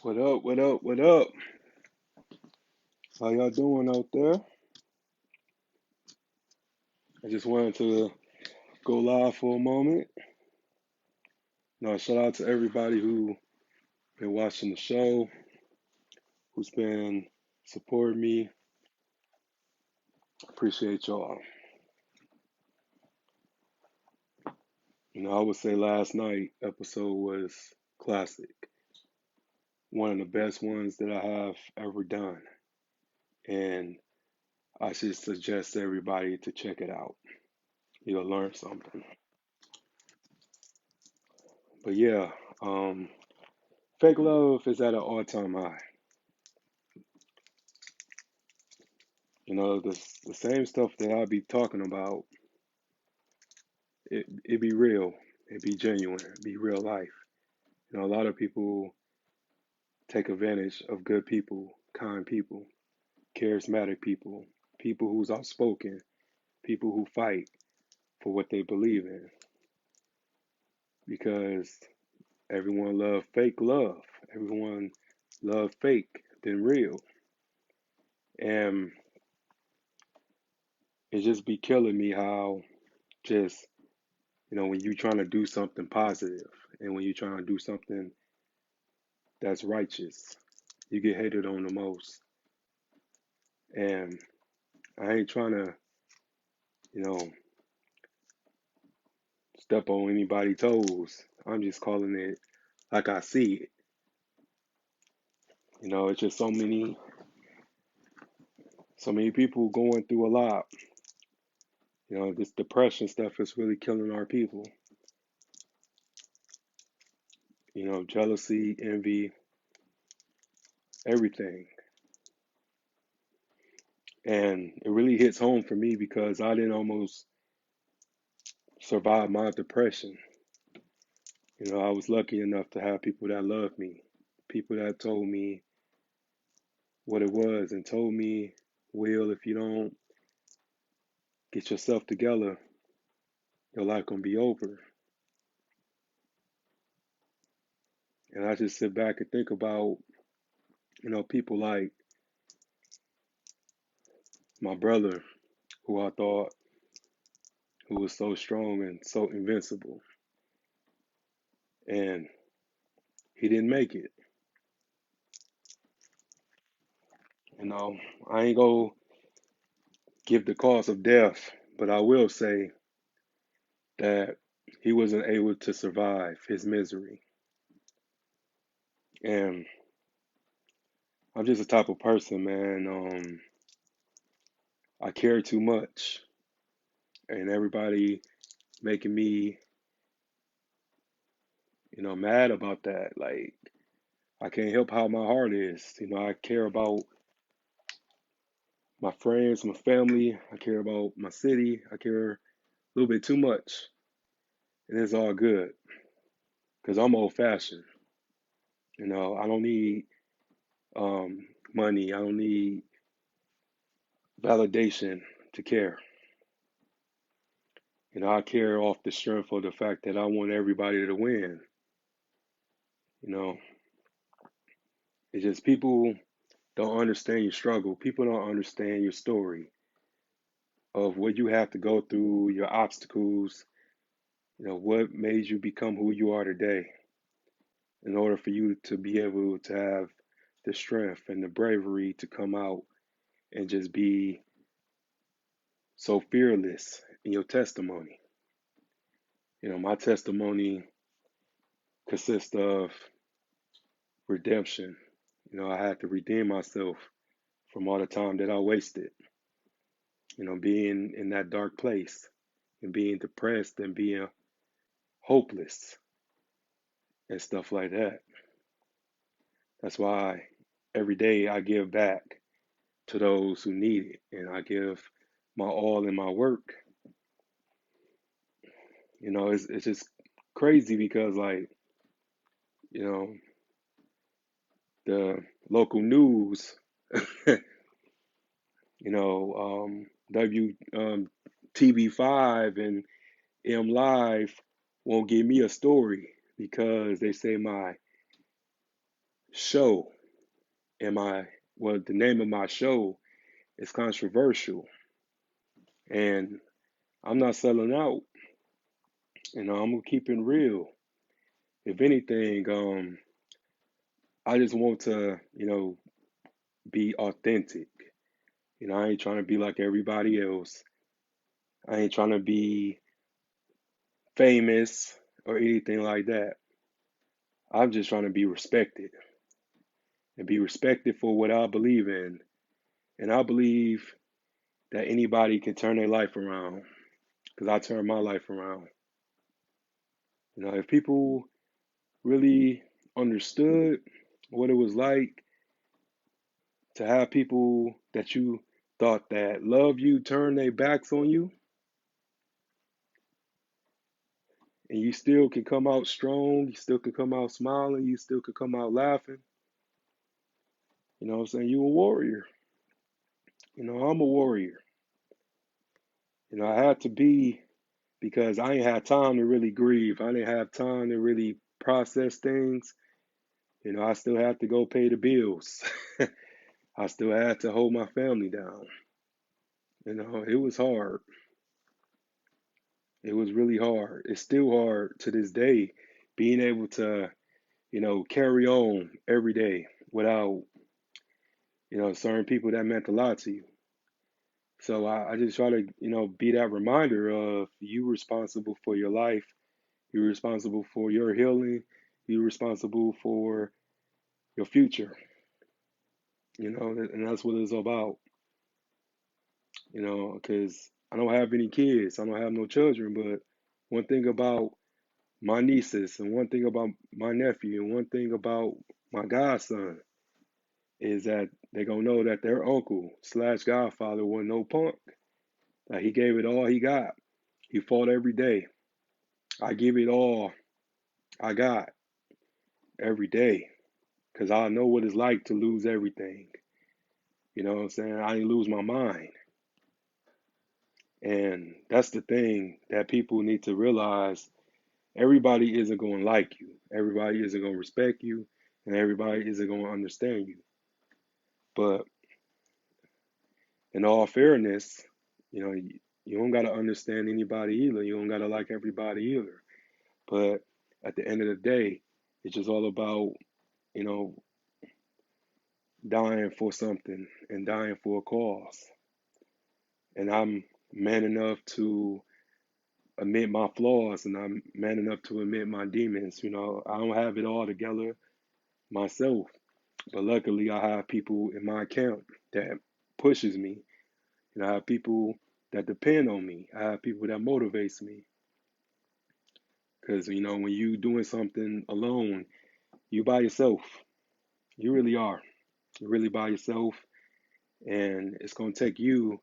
What up? What up? What up? How y'all doing out there? I just wanted to go live for a moment. Shout out to everybody who been watching the show, who's been supporting me. Appreciate y'all. I would say last night episode was classic. One of the best ones that I have ever done. And I should suggest everybody to check it out. You'll learn something. But yeah, um, fake love is at an all-time high. The same stuff that I be talking about, it be real, it be genuine, it be real life. A lot of people take advantage of good people, kind people, charismatic people, people who's outspoken, people who fight for what they believe in, because everyone love fake love. Everyone love fake than real. And it just be killing me how just, when you trying to do something positive and when you're trying to do something that's righteous, you get hated on the most. And I ain't trying to, you know, step on anybody's toes. I'm just calling it like I see it. It's just so many people going through a lot. This depression stuff is really killing our people. Jealousy, envy, everything. And it really hits home for me because I didn't almost survive my depression. I was lucky enough to have people that loved me, people that told me what it was and told me, Will, if you don't get yourself together, your life gonna be over. And I just sit back and think about, people like my brother, who I thought who was so strong and so invincible, and he didn't make it. I ain't gonna give the cause of death, but I will say that he wasn't able to survive his misery. And I'm just a type of person, man. I care too much, and everybody making me, mad about that. Like, I can't help how my heart is. I care about my friends, my family. I care about my city. I care a little bit too much, and it's all good because I'm old fashioned. I don't need money. I don't need validation to care. I care off the strength of the fact that I want everybody to win. You know, it's just people don't understand your struggle. People don't understand your story of what you have to go through, your obstacles, what made you become who you are today in order for you to be able to have the strength and the bravery to come out and just be so fearless in your testimony. My testimony consists of redemption. I had to redeem myself from all the time that I wasted, being in that dark place and being depressed and being hopeless and stuff like that. That's why every day I give back to those who need it and I give my all in my work. It's just crazy because, like, you know, the local news, W TV5 and M Live won't give me a story because they say my show and the name of my show is controversial, and I'm not selling out. I'm gonna keep it real. If anything, I just want to, be authentic. I ain't trying to be like everybody else. I ain't trying to be famous or anything like that. I'm just trying to be respected and be respected for what I believe in. And I believe that anybody can turn their life around because I turned my life around. If people really understood what it was like to have people that you thought that love you turn their backs on you, and you still can come out strong, you still can come out smiling, you still can come out laughing. You know what I'm saying? You a warrior. I'm a warrior. I had to be because I ain't had time to really grieve. I didn't have time to really process things. I still had to go pay the bills. I still had to hold my family down. It was hard. It was really hard. It's still hard to this day being able to, carry on every day without, certain people that meant a lot to you. So I just try to, be that reminder of you responsible for your life. You're responsible for your healing. You're responsible for your future, and that's what it's about, because I don't have any kids. I don't have no children, but one thing about my nieces and one thing about my nephew and one thing about my godson is that they're going to know that their uncle slash godfather wasn't no punk. Like he gave it all he got. He fought every day. I give it all I got every day because I know what it's like to lose everything. You know what I'm saying? I didn't lose my mind. And that's the thing that people need to realize. Everybody isn't going to like you. Everybody isn't going to respect you. And everybody isn't going to understand you. But in all fairness, you don't got to understand anybody either. You don't got to like everybody either. But at the end of the day, it's just all about, you know, dying for something and dying for a cause. And I'm man enough to admit my flaws and I'm man enough to admit my demons. I don't have it all together myself, but luckily I have people in my camp that pushes me. I have people that depend on me. I have people that motivates me. Because, when you doing something alone, you by yourself. You really are. You're really by yourself. And it's going to take you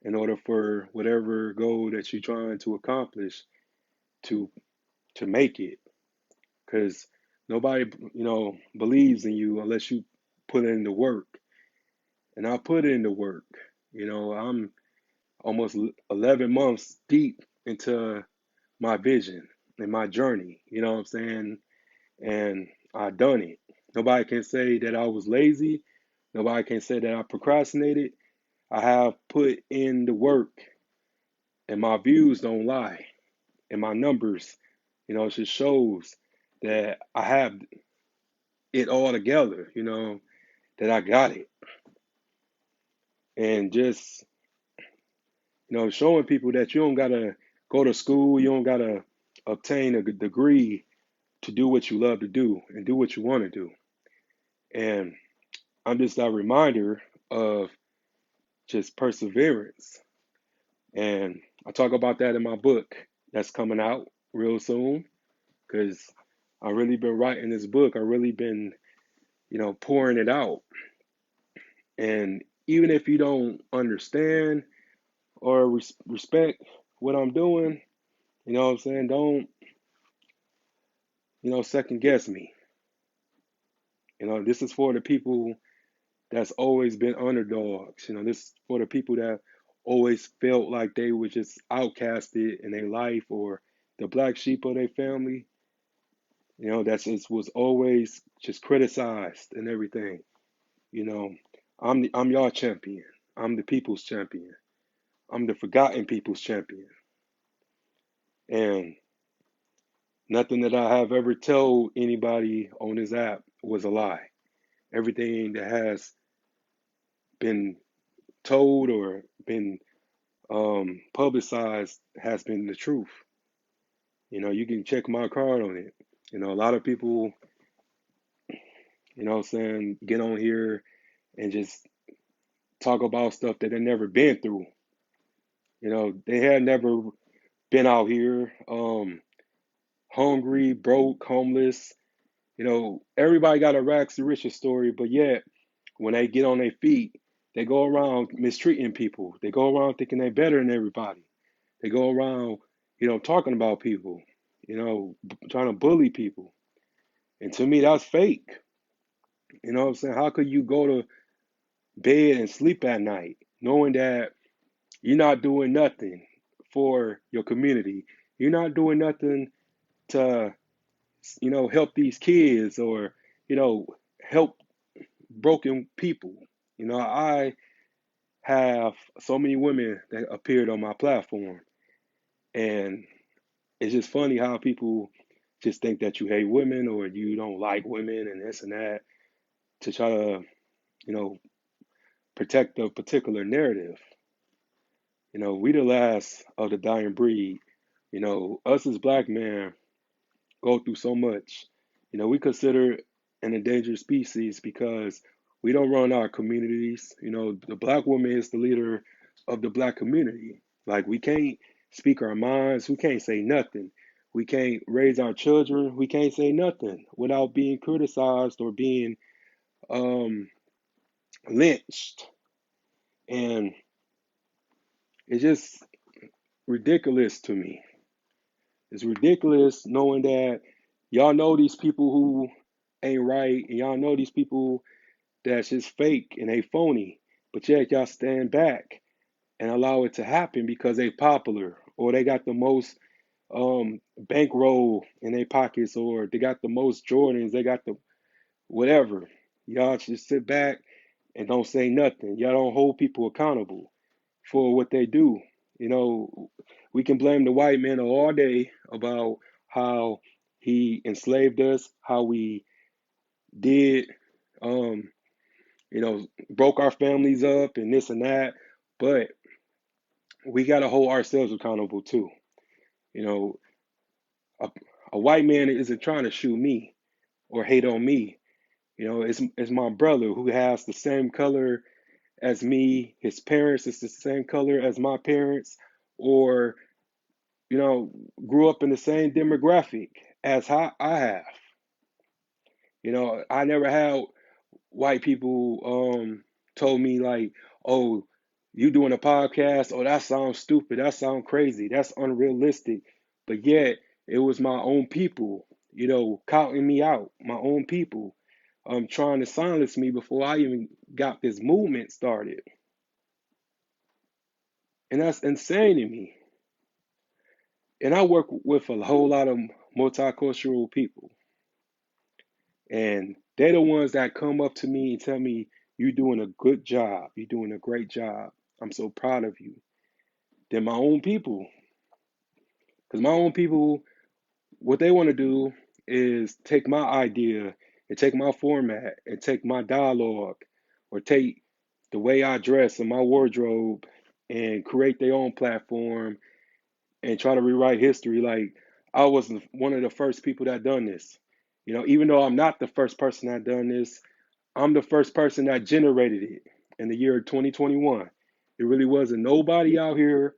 in order for whatever goal that you're trying to accomplish to make it. Because nobody, believes in you unless you put in the work. And I put in the work. I'm almost 11 months deep into my vision and my journey. You know what I'm saying? And I done it. Nobody can say that I was lazy. Nobody can say that I procrastinated. I have put in the work, and my views don't lie, and my numbers, it just shows that I have it all together. That I got it, and just showing people that you don't gotta go to school, you don't gotta obtain a degree to do what you love to do and do what you want to do. And I'm just a reminder of just perseverance. And I talk about that in my book that's coming out real soon because I really been writing this book. I really been, pouring it out. And even if you don't understand or respect what I'm doing, you know what I'm saying? Don't, second guess me. This is for the people that's always been underdogs. This is for the people that always felt like they were just outcasted in their life or the black sheep of their family. That's it was always just criticized and everything. You know, I'm y'all champion. I'm the people's champion. I'm the forgotten people's champion. And nothing that I have ever told anybody on this app was a lie. Everything that has been told or been publicized has been the truth. You can check my card on it. A lot of people, what I'm saying, get on here and just talk about stuff that they never been through. They had never been out here hungry, broke, homeless. Everybody got a rags to riches story, but yet when they get on their feet, they go around mistreating people. They go around thinking they're better than everybody. They go around, talking about people, trying to bully people. And to me, that's fake. You know what I'm saying? How could you go to bed and sleep at night knowing that you're not doing nothing for your community? You're not doing nothing to, help these kids or, help broken people. I have so many women that appeared on my platform, and it's just funny how people just think that you hate women or you don't like women and this and that to try to, you know, protect a particular narrative. We the last of the dying breed. Us as black men go through so much. We consider an endangered species because we don't run our communities. The black woman is the leader of the black community. Like we can't speak our minds, we can't say nothing. We can't raise our children, we can't say nothing without being criticized or being um, lynched. And it's just ridiculous to me. It's ridiculous knowing that y'all know these people who ain't right, and y'all know these people that's just fake and they phony, but yet y'all stand back and allow it to happen because they popular or they got the most bankroll in their pockets or they got the most Jordans, they got the whatever. Y'all just sit back and don't say nothing. Y'all don't hold people accountable for what they do. You know, we can blame the white man all day about how he enslaved us, how we did, um, broke our families up and this and that. But we got to hold ourselves accountable too. You know, a, a white man isn't trying to shoot me or hate on me. It's my brother who has the same color as me. His parents is the same color as my parents, or you know, grew up in the same demographic as I have. I never had white people told me like, "Oh, you doing a podcast? Oh, that sounds stupid. That sounds crazy. That's unrealistic." But yet, it was my own people, counting me out. My own people, trying to silence me before I even got this movement started, and that's insane to me. And I work with a whole lot of multicultural people, and they're the ones that come up to me and tell me, "You're doing a good job. You're doing a great job. I'm so proud of you." They're my own people. Because my own people, what they want to do is take my idea and take my format and take my dialogue or take the way I dress and my wardrobe and create their own platform and try to rewrite history. Like I was one of the first people that done this. Even though I'm not the first person that done this, I'm the first person that generated it in the year 2021. There really wasn't nobody out here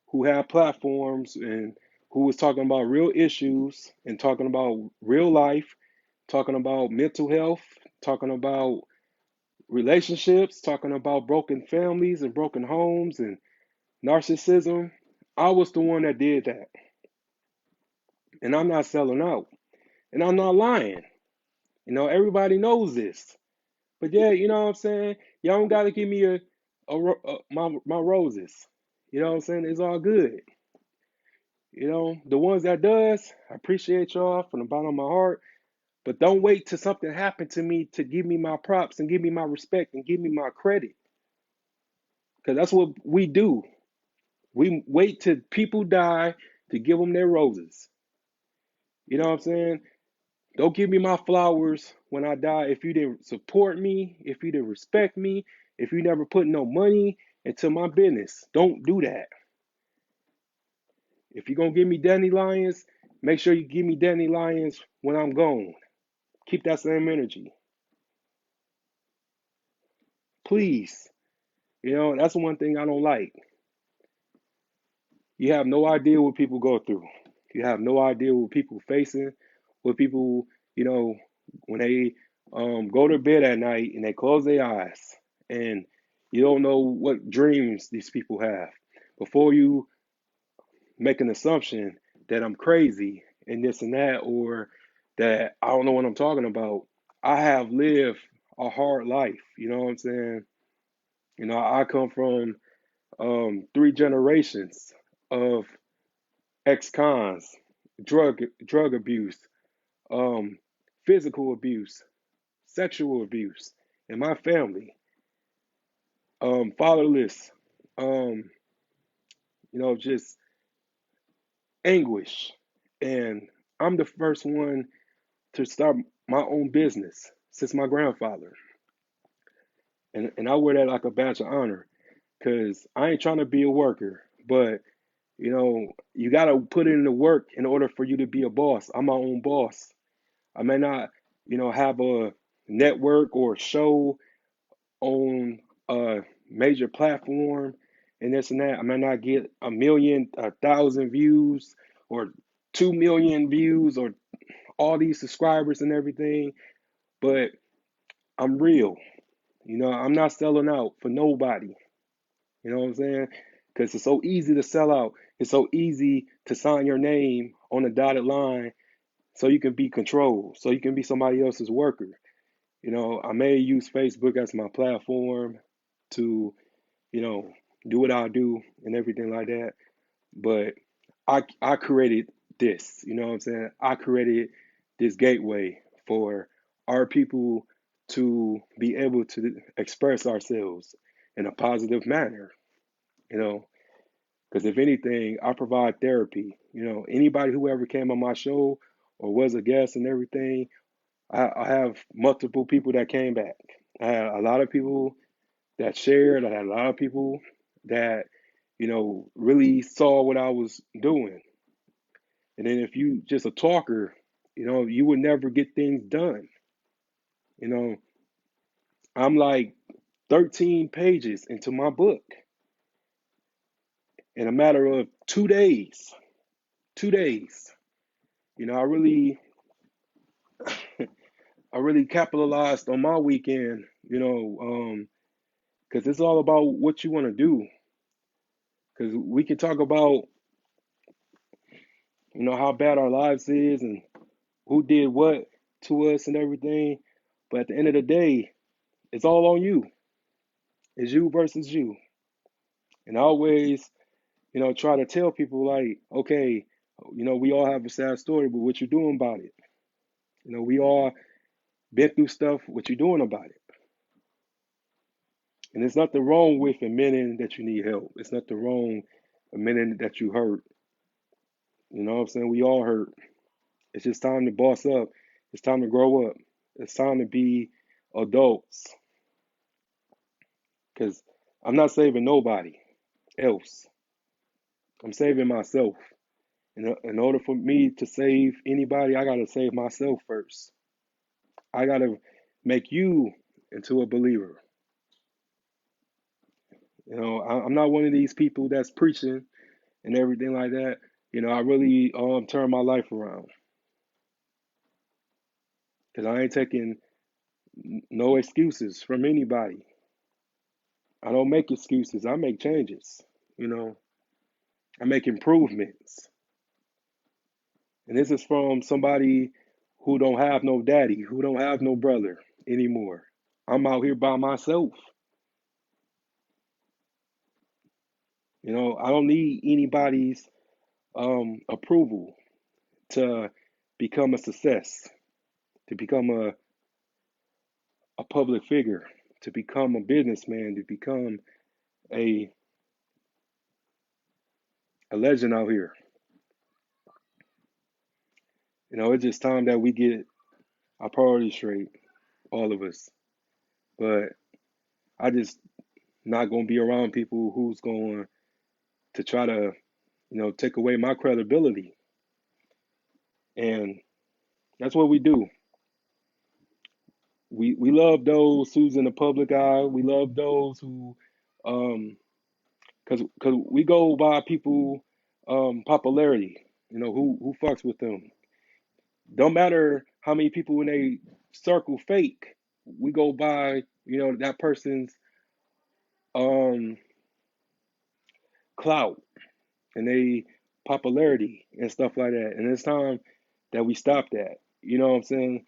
who had platforms and who was talking about real issues and talking about real life, talking about mental health, talking about relationships, talking about broken families and broken homes and narcissism. I was the one that did that. And I'm not selling out. And I'm not lying. Everybody knows this. But yeah, you know what I'm saying? Y'all don't got to give me my roses. You know what I'm saying? It's all good. You know, the ones that does, I appreciate y'all from the bottom of my heart. But don't wait till something happened to me to give me my props and give me my respect and give me my credit. Because that's what we do. We wait till people die to give them their roses. You know what I'm saying? Don't give me my flowers when I die if you didn't support me, if you didn't respect me, if you never put no money into my business. Don't do that. If you're going to give me dandelions, make sure you give me dandelions when I'm gone. Keep that same energy. Please. You know, that's one thing I don't like. You have no idea what people go through. You have no idea what people facing, what people, you know, when they go to bed at night and they close their eyes and you don't know what dreams these people have. Before you make an assumption that I'm crazy and this and that, or that I don't know what I'm talking about, I have lived a hard life. You know what I'm saying? You know, I come from three generations of ex-cons, drug abuse, um, physical abuse, sexual abuse in my family, fatherless, um, you know, just anguish. And I'm the first one to start my own business since my grandfather. And I wear that like a badge of honor because I ain't trying to be a worker, but you know, you got to put in the work in order for you to be a boss. I'm my own boss. I may not, you know, have a network or a show on a major platform and this and that. I may not get a million, 1,000 views or 2 million views or all these subscribers and everything, but I'm real. You know, I'm not selling out for nobody. You know what I'm saying? Because it's so easy to sell out. It's so easy to sign your name on a dotted line so you can be controlled, so you can be somebody else's worker. You know, I may use Facebook as my platform to, you know, do what I do and everything like that. But I created this, you know what I'm saying? I created this gateway for our people to be able to express ourselves in a positive manner, you know, because if anything, I provide therapy. You know, anybody who ever came on my show or was a guest and everything, I have multiple people that came back. I had a lot of people that shared. I had a lot of people that, you know, really saw what I was doing. And then if you just a talker, you know, you would never get things done. You know, I'm like 13 pages into my book in a matter of 2 days. 2 days. You know, I really capitalized on my weekend, you know, because it's all about what you want to do. Because we can talk about, you know, how bad our lives is and who did what to us and everything. But at the end of the day, it's all on you. It's you versus you. And I always, you know, try to tell people like, okay, you know, we all have a sad story, but what you doing about it? You know, we all been through stuff. What you doing about it? And there's nothing wrong with admitting that you need help. It's nothing wrong admitting that you hurt. You know what I'm saying? We all hurt. It's just time to boss up. It's time to grow up. It's time to be adults. Because I'm not saving nobody else. I'm saving myself. In order for me to save anybody, I got to save myself first. I got to make you into a believer. You know, I'm not one of these people that's preaching and everything like that. You know, I really turn my life around because I ain't taking no excuses from anybody. I don't make excuses. I make changes. You know, I make improvements. And this is from somebody who don't have no daddy, who don't have no brother anymore. I'm out here by myself. You know, I don't need anybody's approval to become a success, to become a public figure, to become a businessman, to become a, a legend out here. It's just time that we get our priorities straight, all of us. But I just not gonna be around people who's going to try to, take away my credibility. And that's what we do. We love those who's in the public eye. We love those who, cause we go by people, popularity. Who fucks with them. Don't matter how many people in a circle fake. We go by, that person's um clout and they popularity and stuff like that. And it's time that we stop that. You know what I'm saying?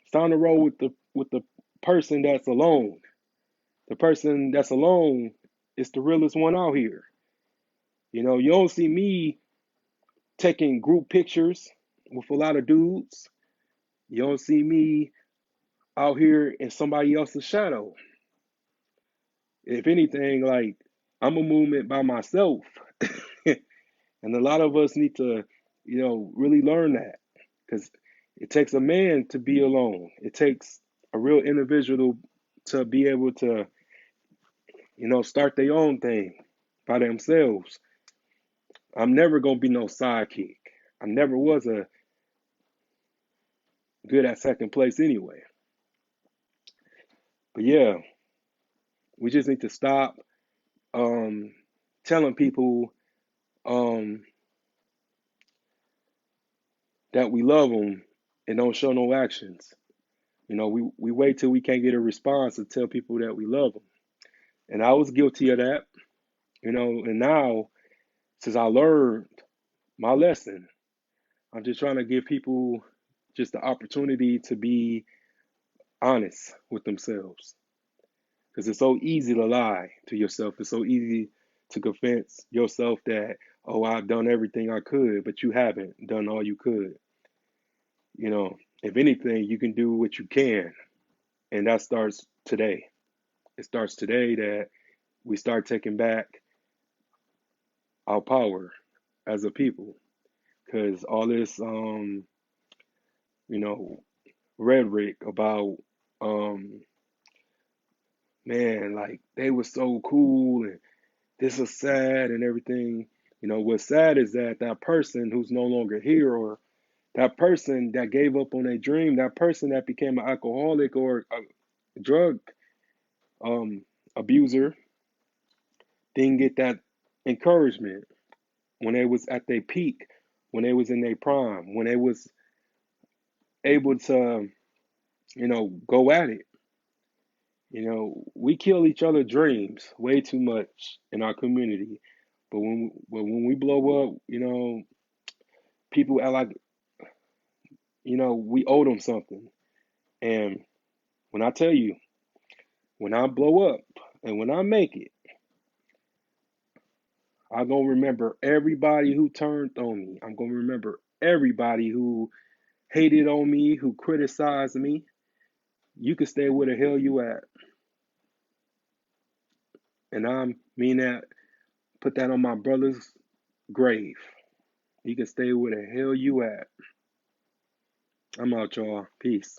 It's time to roll with the person that's alone. The person that's alone is the realest one out here. You don't see me taking group pictures with a lot of dudes. You don't see me out here in somebody else's shadow. If anything, like I'm a movement by myself. And a lot of us need to, really learn that because it takes a man to be alone. It takes a real individual to be able to, start their own thing by themselves. I'm never gonna be no sidekick. I never was a good at second place anyway. But yeah, we just need to stop um, telling people um, that we love them and don't show no actions. We wait till we can't get a response to tell people that we love them. And I was guilty of that, and now since I learned my lesson, I'm just trying to give people just the opportunity to be honest with themselves. Because it's so easy to lie to yourself. It's so easy to convince yourself that, oh, I've done everything I could, but you haven't done all you could. If anything, you can do what you can. And that starts today. It starts today that we start taking back our power as a people. Because all this, you know, rhetoric about, um, man, like they were so cool and this is sad and everything. What's sad is that that person who's no longer here, or that person that gave up on a dream, that person that became an alcoholic or a drug um, abuser, didn't get that encouragement when they was at their peak, when they was in their prime, when they was able to, go at it. We kill each other dreams way too much in our community. But when we blow up, people act like, we owe them something. And when I tell you, when I blow up and when I make it, I'm gonna remember everybody who turned on me. I'm gonna remember everybody who hated on me, who criticized me. You can stay where the hell you at. And I mean that, put that on my brother's grave. You can stay where the hell you at. I'm out, y'all. Peace.